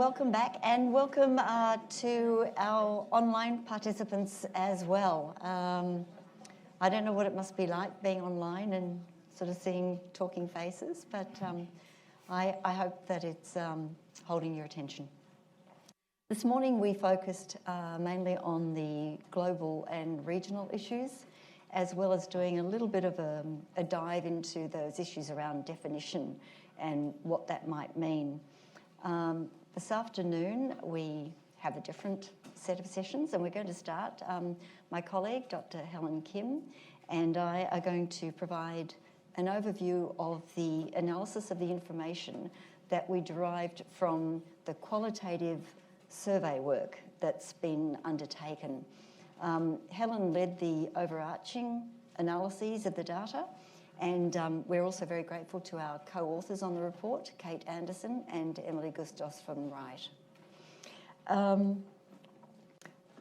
welcome back, and welcome to our online participants as well. I don't know what it must be like being online and sort of seeing talking faces, but I hope that it's holding your attention. This morning we focused mainly on the global and regional issues, as well as doing a little bit of a dive into those issues around definition and what that might mean. This afternoon we have a different set of sessions, and we're going to start. My colleague, Dr. Helen Kim, and I are going to provide an overview of the analysis of the information that we derived from the qualitative survey work that's been undertaken. Helen led the overarching analyses of the data, and we're also very grateful to our co-authors on the report, Kate Anderson and Emily Gustos from Wright.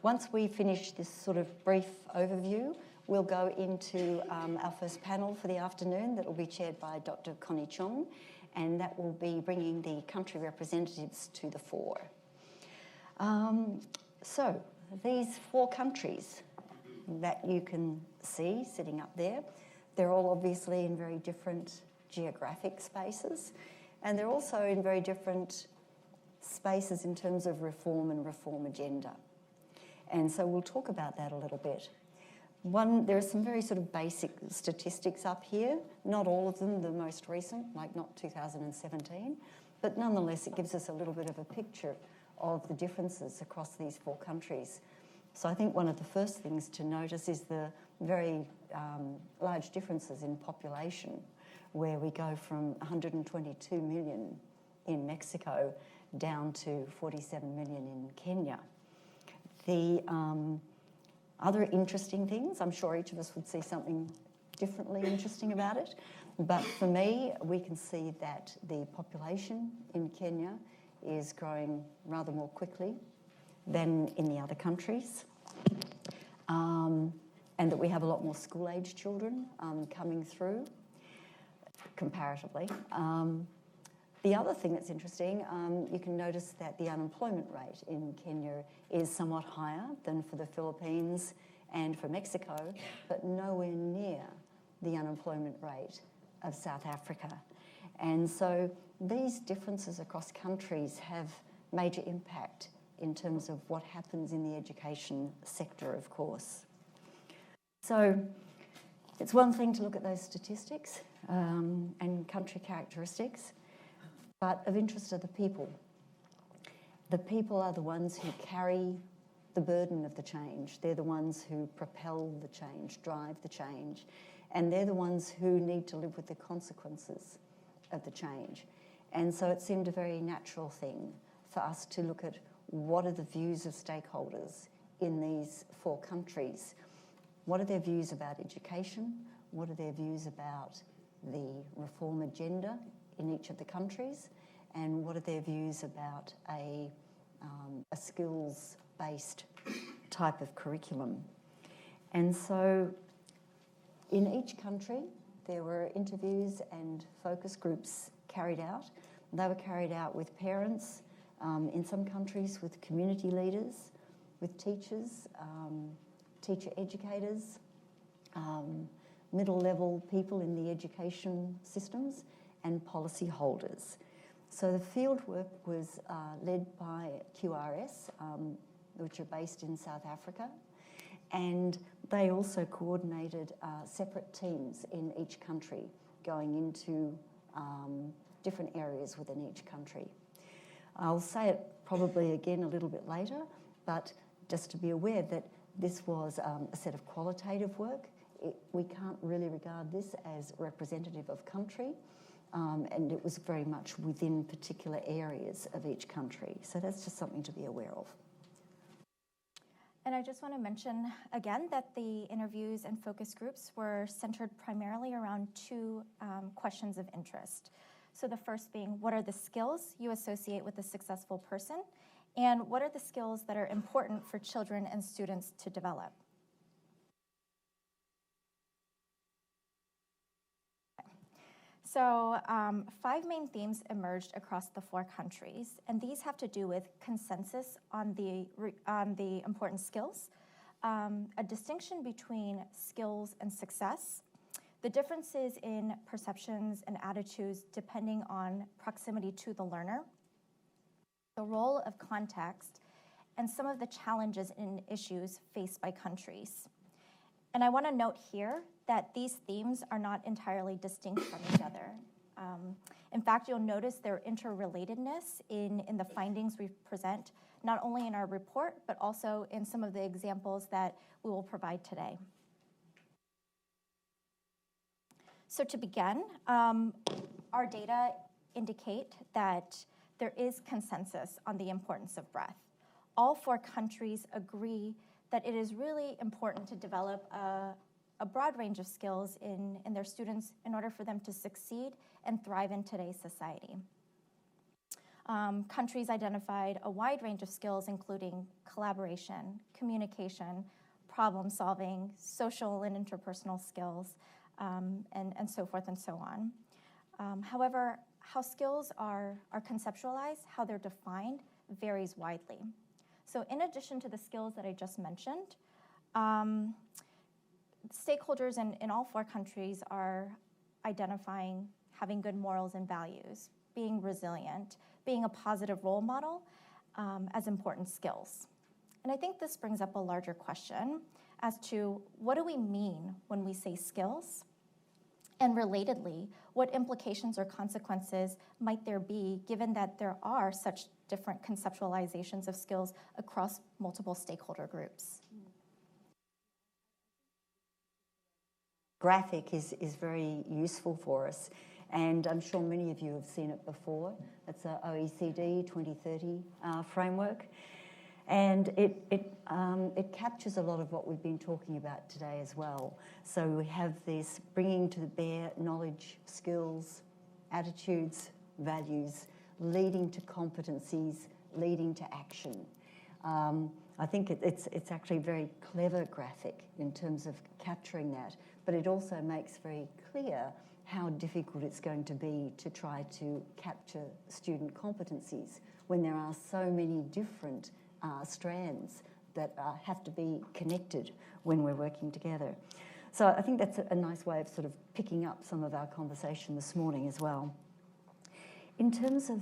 Once we finish this sort of brief overview, we'll go into our first panel for the afternoon that will be chaired by Dr. Connie Chung, and that will be bringing the country representatives to the fore. So these 4 countries that you can see sitting up there, they're all obviously in very different geographic spaces, and they're also in very different spaces in terms of reform and reform agenda. And so we'll talk about that a little bit. There are some very sort of basic statistics up here, not all of them the most recent, like not 2017, but nonetheless it gives us a little bit of a picture of the differences across these 4 countries. So I think one of the first things to notice is the very large differences in population, where we go from 122 million in Mexico down to 47 million in Kenya. The other interesting things, I'm sure each of us would see something differently interesting about it, but for me, we can see that the population in Kenya is growing rather more quickly than in the other countries, and that we have a lot more school-age children coming through, comparatively. The other thing that's interesting, you can notice that the unemployment rate in Kenya is somewhat higher than for the Philippines and for Mexico, but nowhere near the unemployment rate of South Africa. And so these differences across countries have major impact in terms of what happens in the education sector, of course. So it's one thing to look at those statistics and country characteristics, but of interest are the people. The people are the ones who carry the burden of the change. They're the ones who propel the change, drive the change, and they're the ones who need to live with the consequences of the change. And so it seemed a very natural thing for us to look at what are the views of stakeholders in these 4 countries. What are their views about education? What are their views about the reform agenda in each of the countries? And what are their views about a skills-based type of curriculum? And so in each country, there were interviews and focus groups carried out. They were carried out with parents, in some countries with community leaders, with teachers, teacher educators, middle-level people in the education systems, and policy holders. So the field work was led by QRS, which are based in South Africa, and they also coordinated separate teams in each country going into different areas within each country. I'll say it probably again a little bit later, but just to be aware that this was a set of qualitative work. We can't really regard this as representative of country, and it was very much within particular areas of each country. So that's just something to be aware of. And I just want to mention again that the interviews and focus groups were centered primarily around 2 questions of interest. So the first being, what are the skills you associate with a successful person? And what are the skills that are important for children and students to develop? So 5 main themes emerged across the 4 countries, and these have to do with consensus on the important skills, a distinction between skills and success, the differences in perceptions and attitudes depending on proximity to the learner, the role of context, and some of the challenges and issues faced by countries. And I want to note here that these themes are not entirely distinct from each other. In fact, you'll notice their interrelatedness in the findings we present, not only in our report, but also in some of the examples that we will provide today. So to begin, our data indicate that there is consensus on the importance of breath. All 4 countries agree that it is really important to develop a broad range of skills in their students in order for them to succeed and thrive in today's society. Countries identified a wide range of skills, including collaboration, communication, problem solving, social and interpersonal skills, and so forth and so on. However, how skills are conceptualized, how they're defined, varies widely. So in addition to the skills that I just mentioned, stakeholders in all 4 countries are identifying having good morals and values, being resilient, being a positive role model as important skills. And I think this brings up a larger question as to what do we mean when we say skills? And relatedly, what implications or consequences might there be given that there are such different conceptualizations of skills across multiple stakeholder groups? Graphic is very useful for us, and I'm sure many of you have seen it before. It's an OECD 2030 framework, and it captures a lot of what we've been talking about today as well. So we have this bringing to bear knowledge, skills, attitudes, values, leading to competencies, leading to action. I think it's actually a very clever graphic in terms of capturing that, but it also makes very clear how difficult it's going to be to try to capture student competencies when there are so many different strands that have to be connected when we're working together. So I think that's a nice way of sort of picking up some of our conversation this morning as well. In terms of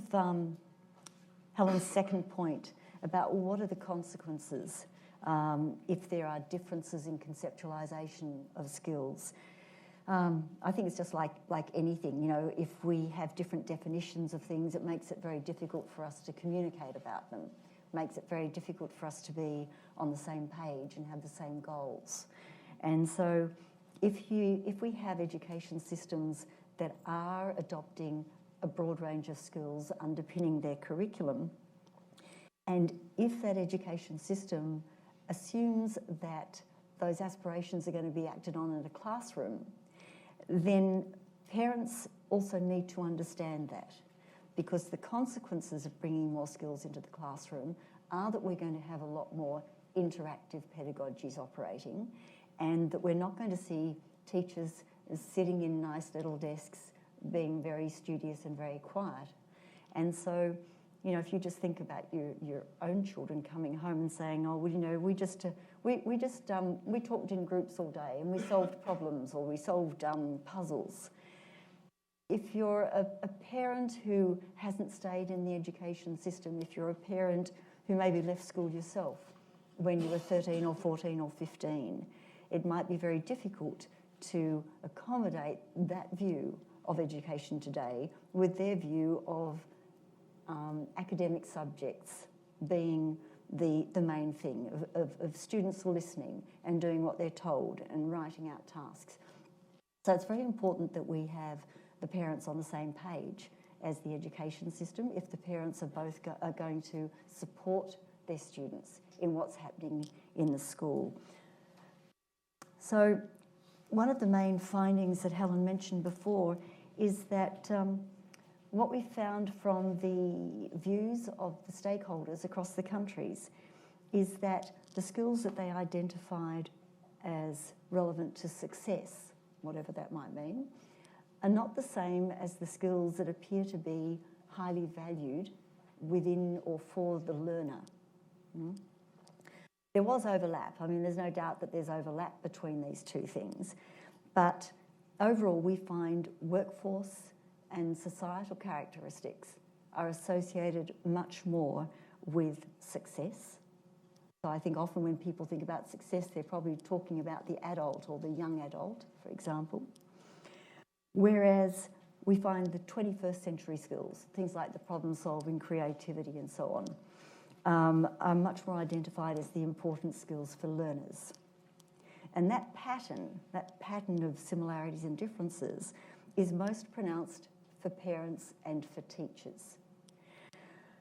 Helen's second point about what are the consequences if there are differences in conceptualisation of skills, I think it's just like anything. You know, if we have different definitions of things, it makes it very difficult for us to communicate about them. Makes it very difficult for us to be on the same page and have the same goals. And so if we have education systems that are adopting a broad range of skills underpinning their curriculum, and if that education system assumes that those aspirations are going to be acted on in a classroom, then parents also need to understand that, because the consequences of bringing more skills into the classroom are that we're going to have a lot more interactive pedagogies operating, and that we're not going to see teachers sitting in nice little desks being very studious and very quiet. And so, you know, if you just think about your own children coming home and saying, oh, well, you know, we talked in groups all day and we solved problems, or we solved puzzles. If you're a parent who hasn't stayed in the education system, if you're a parent who maybe left school yourself when you were 13 or 14 or 15, it might be very difficult to accommodate that view of education today with their view of academic subjects being the main thing, of students listening and doing what they're told and writing out tasks. So it's very important that we have the parents on the same page as the education system if the parents are both are going to support their students in what's happening in the school. So one of the main findings that Helen mentioned before is that what we found from the views of the stakeholders across the countries is that the skills that they identified as relevant to success, whatever that might mean, are not the same as the skills that appear to be highly valued within or for the learner. There was overlap. I mean, there's no doubt that there's overlap between these two things. But overall, we find workforce and societal characteristics are associated much more with success. So I think often when people think about success, they're probably talking about the adult or the young adult, for example. Whereas we find the 21st century skills, things like the problem solving, creativity and so on, are much more identified as the important skills for learners. And that pattern of similarities and differences is most pronounced for parents and for teachers.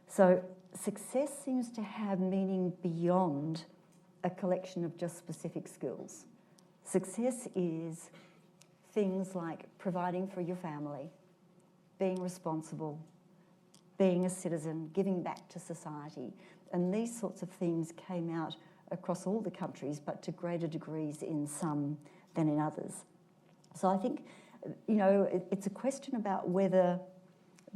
So success seems to have meaning beyond a collection of just specific skills. Success is things like providing for your family, being responsible, being a citizen, giving back to society. And these sorts of things came out across all the countries, but to greater degrees in some than in others. So I think, it's a question about whether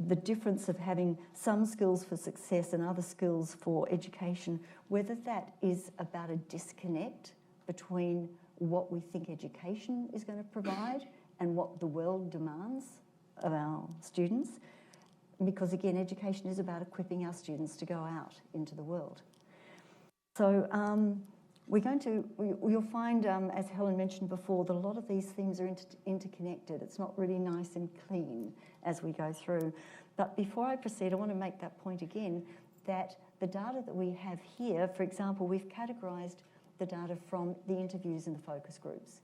the difference of having some skills for success and other skills for education, whether that is about a disconnect between what we think education is going to provide and what the world demands of our students. Because again, education is about equipping our students to go out into the world. So you'll find, as Helen mentioned before, that a lot of these themes are interconnected. It's not really nice and clean as we go through. But before I proceed, I want to make that point again, that the data that we have here, for example, we've categorised the data from the interviews and the focus groups.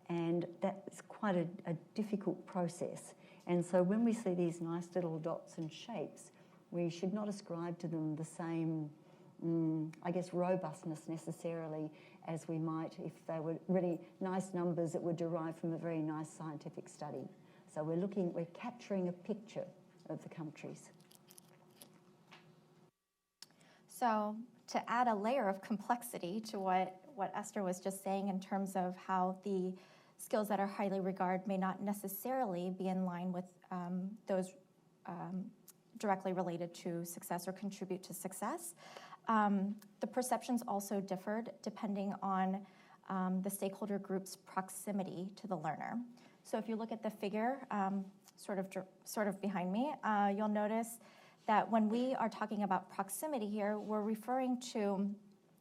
And that's quite a difficult process. And so when we see these nice little dots and shapes, we should not ascribe to them the same robustness necessarily as we might if they were really nice numbers that were derived from a very nice scientific study. So we're capturing a picture of the countries. So to add a layer of complexity to what Esther was just saying in terms of how the skills that are highly regarded may not necessarily be in line with those directly related to success or contribute to success. The perceptions also differed depending on the stakeholder group's proximity to the learner. So if you look at the figure sort of behind me, you'll notice that when we are talking about proximity here, we're referring to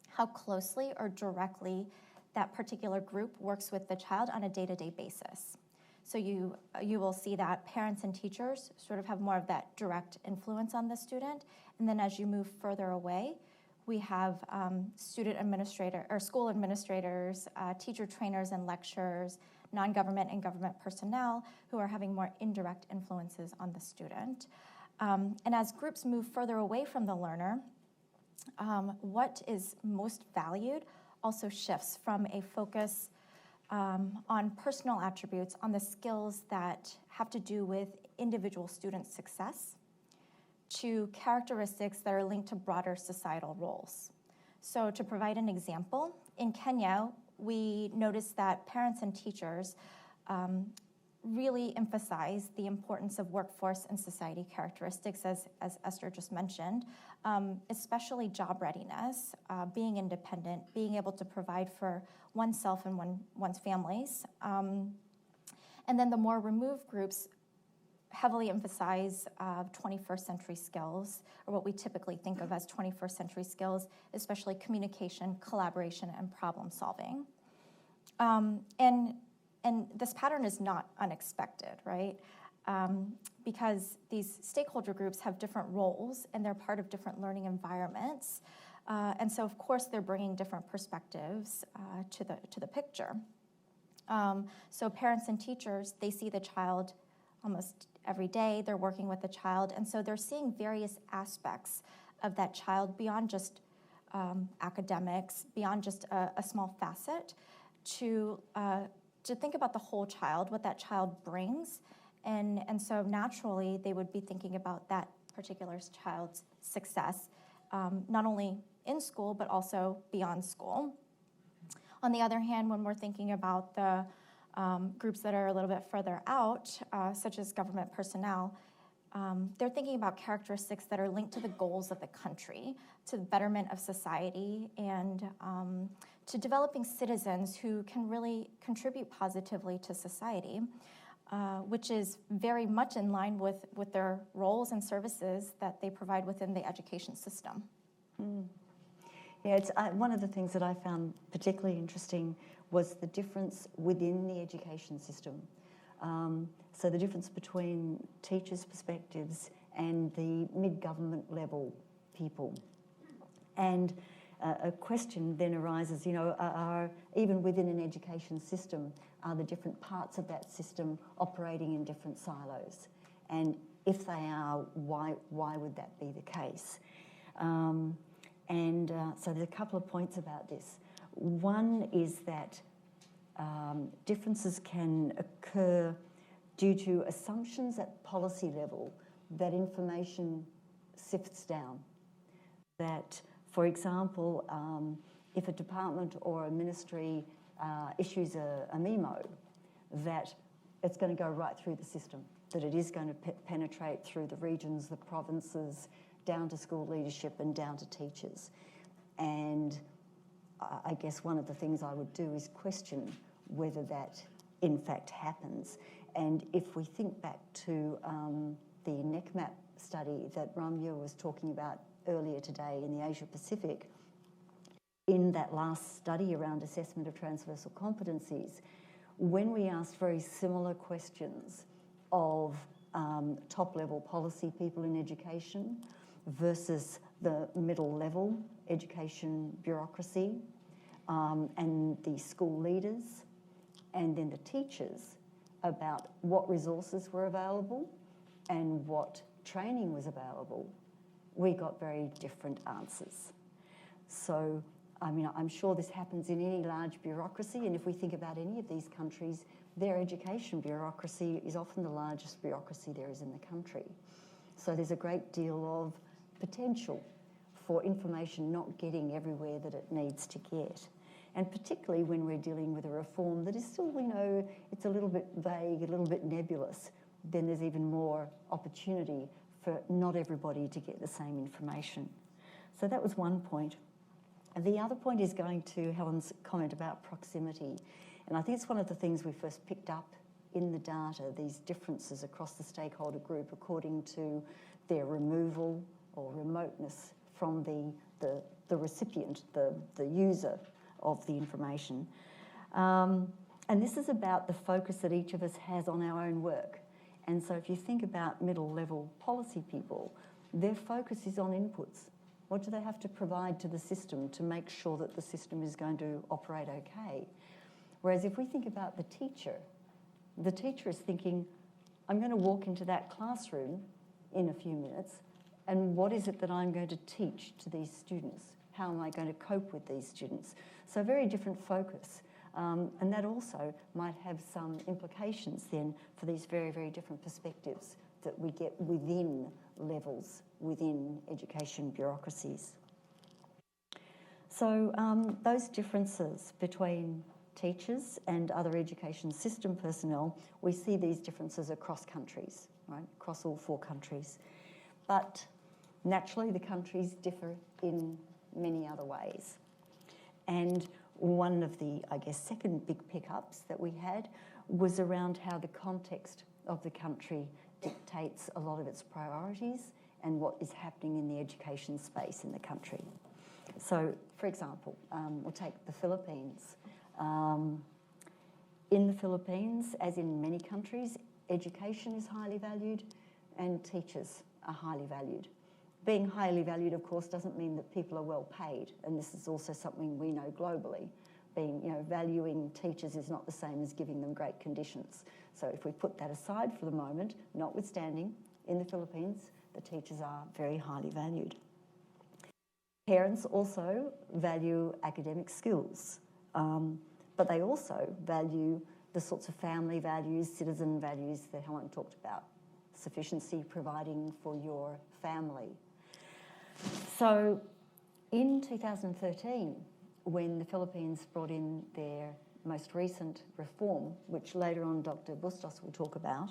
how closely or directly that particular group works with the child on a day-to-day basis. So you will see that parents and teachers sort of have more of that direct influence on the student. And then as you move further away, we have school administrators, teacher trainers and lecturers, non-government and government personnel who are having more indirect influences on the student. And as groups move further away from the learner, what is most valued also shifts from a focus on personal attributes, on the skills that have to do with individual student success, to characteristics that are linked to broader societal roles. So to provide an example, in Kenya, we noticed that parents and teachers really emphasize the importance of workforce and society characteristics, as Esther just mentioned, especially job readiness, being independent, being able to provide for oneself and one's families. And then the more removed groups heavily emphasize 21st century skills, or what we typically think of as 21st century skills, especially communication, collaboration, and problem solving. And this pattern is not unexpected, right? Because these stakeholder groups have different roles and they're part of different learning environments. And so, of course, they're bringing different perspectives to the picture. So parents and teachers, they see the child almost every day. They're working with the child. And so they're seeing various aspects of that child beyond just academics, beyond just a small facet, to think about the whole child, what that child brings. And so naturally, they would be thinking about that particular child's success, not only in school, but also beyond school. On the other hand, when we're thinking about the groups that are a little bit further out, such as government personnel, they're thinking about characteristics that are linked to the goals of the country, to the betterment of society, and to developing citizens who can really contribute positively to society, which is very much in line with their roles and services that they provide within the education system. Yeah, it's one of the things that I found particularly interesting was the difference within the education system. So the difference between teachers' perspectives and the mid-government level people. And a question then arises, are even within an education system, are the different parts of that system operating in different silos? And if they are, why would that be the case? So there's a couple of points about this. One is that differences can occur due to assumptions at policy level that information sifts down. That, for example, if a department or a ministry issues a memo, that it's going to go right through the system, that it is going to penetrate through the regions, the provinces, down to school leadership and down to teachers. And I guess one of the things I would do is question whether that in fact happens. And if we think back to the NECMAP study that Ramya was talking about earlier today in the Asia Pacific, in that last study around assessment of transversal competencies, when we asked very similar questions of top-level policy people in education versus the middle-level education bureaucracy and the school leaders and then the teachers about what resources were available and what training was available, we got very different answers. So, I'm sure this happens in any large bureaucracy, and if we think about any of these countries, their education bureaucracy is often the largest bureaucracy there is in the country. So there's a great deal of potential for information not getting everywhere that it needs to get. And particularly when we're dealing with a reform that is still, it's a little bit vague, a little bit nebulous, then there's even more opportunity for not everybody to get the same information. So that was one point. And the other point is going to Helen's comment about proximity. And I think it's one of the things we first picked up in the data, these differences across the stakeholder group according to their removal or remoteness from the recipient, the user of the information. And this is about the focus that each of us has on our own work. And so if you think about middle-level policy people, their focus is on inputs. What do they have to provide to the system to make sure that the system is going to operate okay? Whereas if we think about the teacher is thinking, I'm going to walk into that classroom in a few minutes, and what is it that I'm going to teach to these students? How am I going to cope with these students? So a very different focus. And that also might have some implications then for these very, very different perspectives that we get within levels, within education bureaucracies. So those differences between teachers and other education system personnel, we see these differences across countries, right? Across all 4 countries. But naturally, the countries differ in many other ways. And one of the, second big pickups that we had was around how the context of the country dictates a lot of its priorities and what is happening in the education space in the country. So, for example, we'll take the Philippines. In the Philippines, as in many countries, education is highly valued and teachers are highly valued. Being highly valued, of course, doesn't mean that people are well paid, and this is also something we know globally. Valuing teachers is not the same as giving them great conditions. So if we put that aside for the moment, notwithstanding, in the Philippines, the teachers are very highly valued. Parents also value academic skills, but they also value the sorts of family values, citizen values that Helen talked about. Sufficiency, providing for your family. So in 2013, when the Philippines brought in their most recent reform, which later on Dr. Bustos will talk about,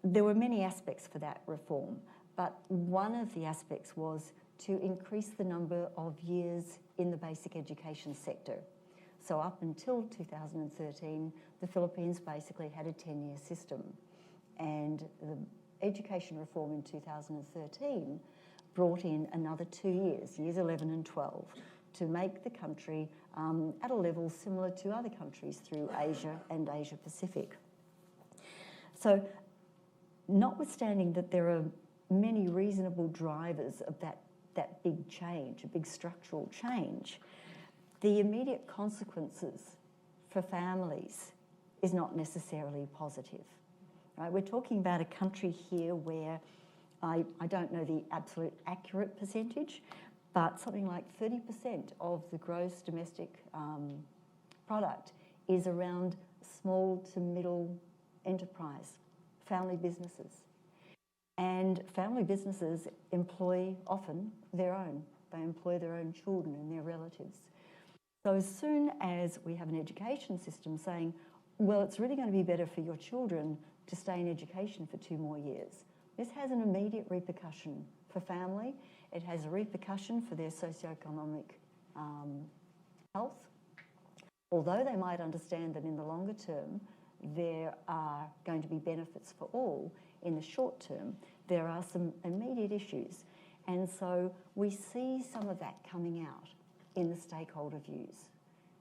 there were many aspects for that reform, but one of the aspects was to increase the number of years in the basic education sector. So up until 2013, the Philippines basically had a 10-year system, and the education reform in 2013 brought in another 2 years, years 11 and 12, to make the country at a level similar to other countries through Asia and Asia Pacific. So notwithstanding that there are many reasonable drivers of that big change, a big structural change, the immediate consequences for families is not necessarily positive. Right? We're talking about a country here where I don't know the absolute accurate percentage, but something like 30% of the gross domestic product is around small to middle enterprise, family businesses. And family businesses employ often their own. They employ their own children and their relatives. So as soon as we have an education system saying, well, it's really going to be better for your children to stay in education for 2 more years, this has an immediate repercussion for family. It has a repercussion for their socioeconomic health. Although they might understand that in the longer term there are going to be benefits for all, in the short term there are some immediate issues. And so we see some of that coming out in the stakeholder views,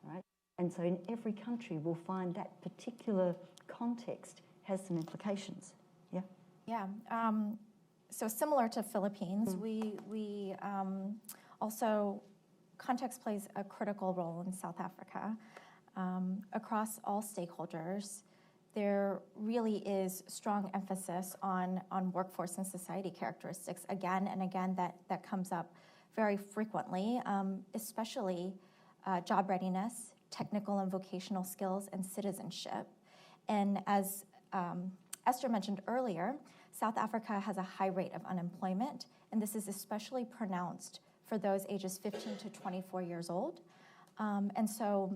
right? And so in every country we'll find that particular context has some implications. Yeah? Yeah. So similar to Philippines, we also, context plays a critical role in South Africa. Across all stakeholders, there really is strong emphasis on workforce and society characteristics. Again and again, that comes up very frequently, especially job readiness, technical and vocational skills, and citizenship. And as Esther mentioned earlier, South Africa has a high rate of unemployment, and this is especially pronounced for those ages 15 to 24 years old. And so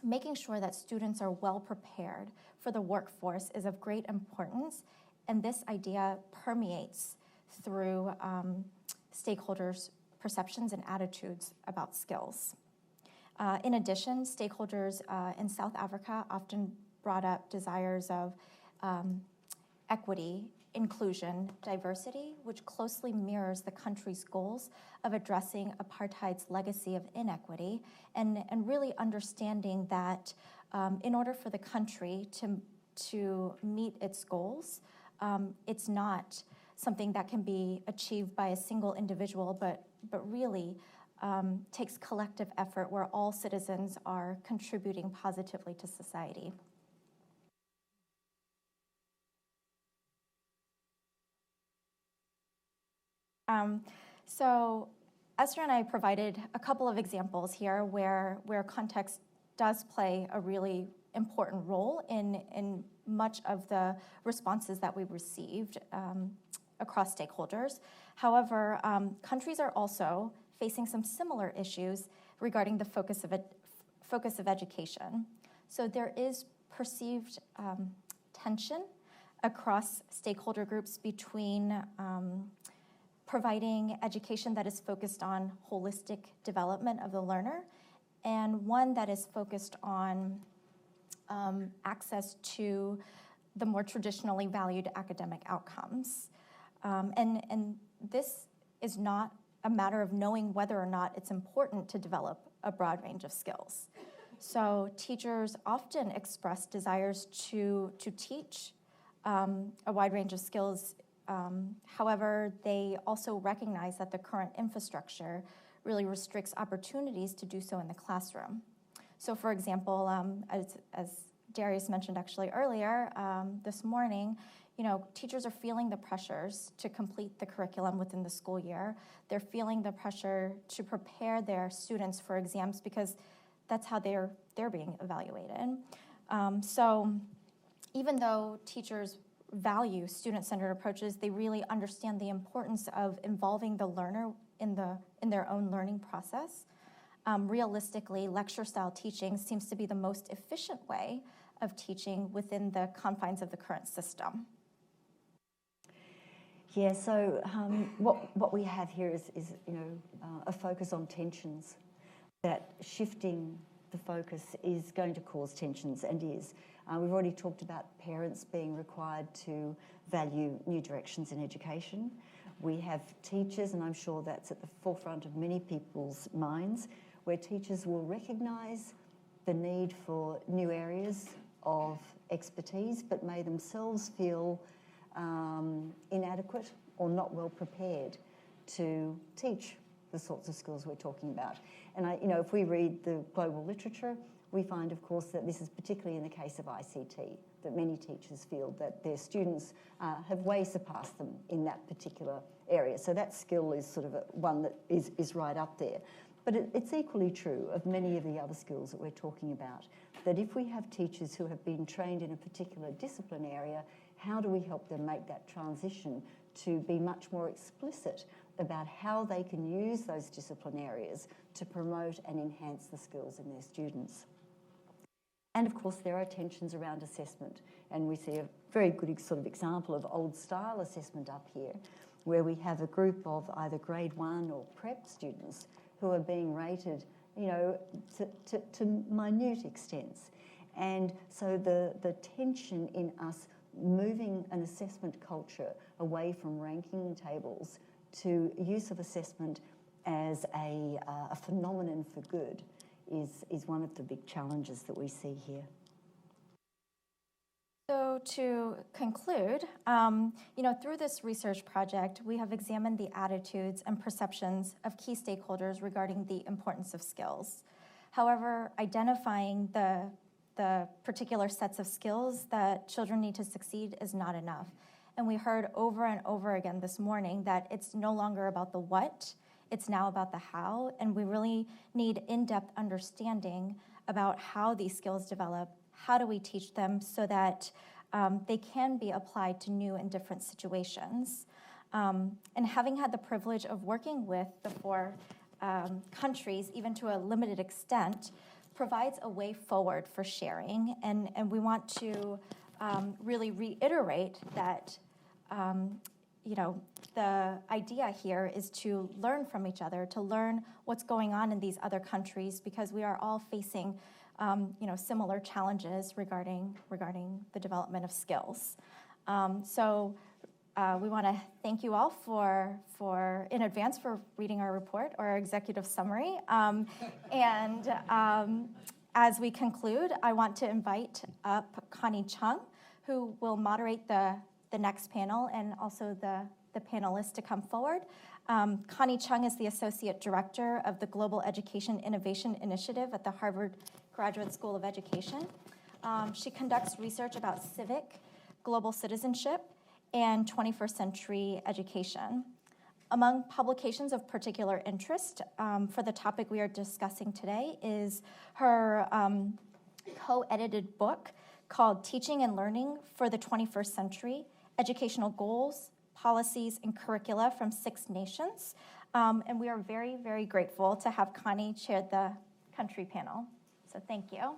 making sure that students are well prepared for the workforce is of great importance, and this idea permeates through stakeholders' perceptions and attitudes about skills. In addition, stakeholders in South Africa often brought up desires of equity, inclusion, diversity, which closely mirrors the country's goals of addressing apartheid's legacy of inequity, and really understanding that in order for the country to meet its goals, it's not something that can be achieved by a single individual, but really takes collective effort where all citizens are contributing positively to society. So Esther and I provided a couple of examples here where context does play a really important role in much of the responses that we've received across stakeholders. However, countries are also facing some similar issues regarding the focus of education. So there is perceived tension across stakeholder groups between providing education that is focused on holistic development of the learner and one that is focused on access to the more traditionally valued academic outcomes. And this is not a matter of knowing whether or not it's important to develop a broad range of skills. So teachers often express desires to teach a wide range of skills. However, they also recognize that the current infrastructure really restricts opportunities to do so in the classroom. So for example, as Darius mentioned actually earlier this morning, teachers are feeling the pressures to complete the curriculum within the school year. They're feeling the pressure to prepare their students for exams because that's how they're being evaluated. So even though teachers value student-centered approaches, they really understand the importance of involving the learner in their own learning process. realistically, lecture-style teaching seems to be the most efficient way of teaching within the confines of the current system. Yeah, so what we have here is a focus on tensions, that shifting the focus is going to cause tensions, and is. We've already talked about parents being required to value new directions in education. We have teachers, and I'm sure that's at the forefront of many people's minds, where teachers will recognise the need for new areas of expertise, but may themselves feel inadequate or not well prepared to teach the sorts of skills we're talking about. And if we read the global literature, we find, of course, that this is particularly in the case of ICT, that many teachers feel that their students have way surpassed them in that particular area. So that skill is sort of one that is right up there. But it's equally true of many of the other skills that we're talking about, that if we have teachers who have been trained in a particular discipline area, how do we help them make that transition to be much more explicit about how they can use those discipline areas to promote and enhance the skills in their students? And of course, there are tensions around assessment, and we see a very good sort of example of old style assessment up here, where we have a group of either grade 1 or prep students who are being rated, to minute extents. And so the tension in us moving an assessment culture away from ranking tables to use of assessment as a phenomenon for good is one of the big challenges that we see here. So to conclude, through this research project, we have examined the attitudes and perceptions of key stakeholders regarding the importance of skills. However, identifying the particular sets of skills that children need to succeed is not enough. And we heard over and over again this morning that it's no longer about the what, it's now about the how, and we really need in-depth understanding about how these skills develop. How do we teach them so that they can be applied to new and different situations? And having had the privilege of working with the 4 countries, even to a limited extent, provides a way forward for sharing. And we want to really reiterate that the idea here is to learn from each other, to learn what's going on in these other countries, because we are all facing similar challenges regarding the development of skills. So we want to thank you all for in advance for reading our report or our executive summary. And as we conclude, I want to invite up Connie Chung, who will moderate the next panel, and also the panelists to come forward. Connie Chung is the Associate Director of the Global Education Innovation Initiative at the Harvard Graduate School of Education. She conducts research about civic, global citizenship, and 21st century education. Among publications of particular interest for the topic we are discussing today is her co-edited book called Teaching and Learning for the 21st Century, Educational Goals, Policies, and Curricula from 6 Nations. And we are very, very grateful to have Connie chair the country panel. So thank you.